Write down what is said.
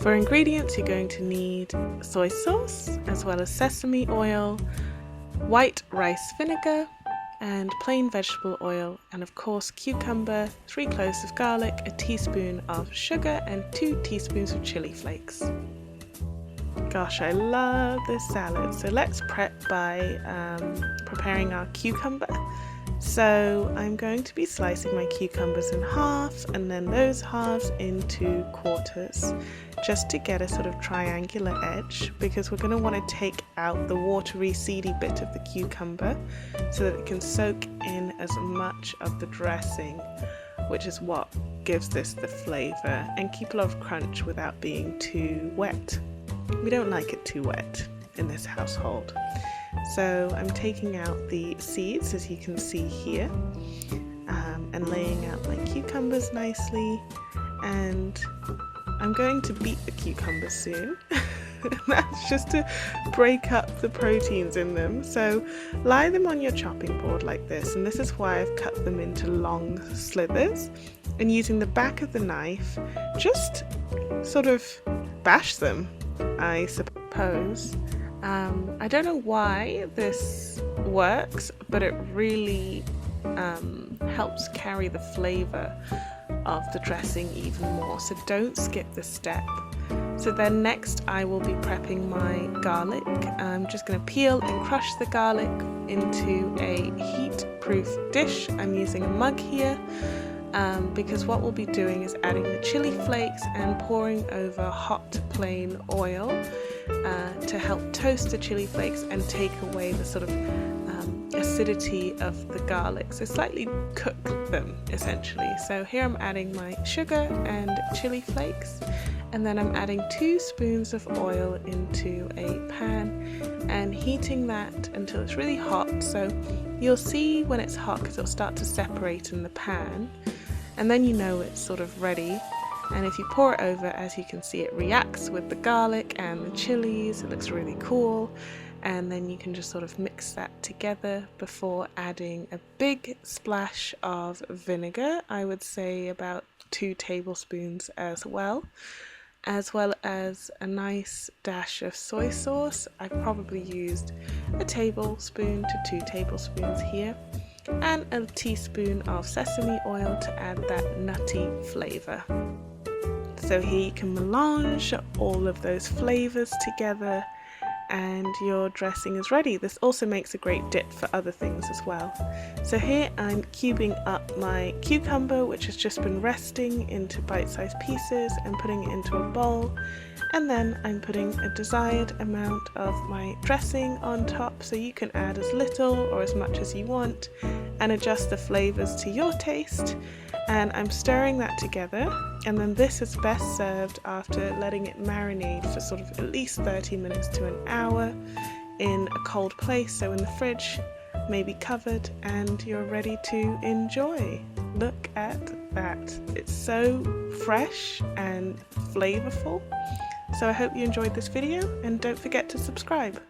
For ingredients, you're going to need soy sauce, as well as sesame oil, white rice vinegar, and plain vegetable oil, and of course cucumber, 3 cloves of garlic, a teaspoon of sugar, and 2 teaspoons of chili flakes. Gosh, I love this salad. So let's prep by preparing our cucumber. So I'm going to be slicing my cucumbers in half, and then those halves into quarters, just to get a sort of triangular edge, because we're going to want to take out the watery, seedy bit of the cucumber so that it can soak in as much of the dressing, which is what gives this the flavour, and keep a lot of crunch without being too wet. We don't like it too wet in this household. So I'm taking out the seeds, as you can see here, and laying out my cucumbers nicely, and I'm going to beat the cucumbers soon. That's just to break up the proteins in them. So lie them on your chopping board like this, and this is why I've cut them into long slithers, and using the back of the knife, just sort of bash them, I suppose. I don't know why this works, but it really helps carry the flavour of the dressing even more, so don't skip this step. So then next I will be prepping my garlic. I'm just going to peel and crush the garlic into a heat-proof dish. I'm using a mug here because what we'll be doing is adding the chili flakes and pouring over hot plain oil to help toast the chili flakes and take away the sort of acidity of the garlic, so slightly cook them essentially. So here I'm adding my sugar and chili flakes, and then I'm adding 2 spoons of oil into a pan and heating that until it's really hot. So you'll see when it's hot, because it'll start to separate in the pan, and then you know it's sort of ready. And if you pour it over, as you can see, it reacts with the garlic and the chilies. It looks really cool. And then you can just sort of mix that together before adding a big splash of vinegar. I would say about 2 tablespoons as well as a nice dash of soy sauce. I've probably used a tablespoon to 2 tablespoons here, and a teaspoon of sesame oil to add that nutty flavour. So here you can melange all of those flavours together, and your dressing is ready. This also makes a great dip for other things as well. So here I'm cubing up my cucumber, which has just been resting, into bite-sized pieces and putting it into a bowl, and then I'm putting a desired amount of my dressing on top, so you can add as little or as much as you want and adjust the flavours to your taste. And I'm stirring that together, and then this is best served after letting it marinate for sort of at least 30 minutes to an hour in a cold place, so in the fridge, maybe covered, and you're ready to enjoy. Look at that. It's so fresh and flavorful. So I hope you enjoyed this video, and don't forget to subscribe.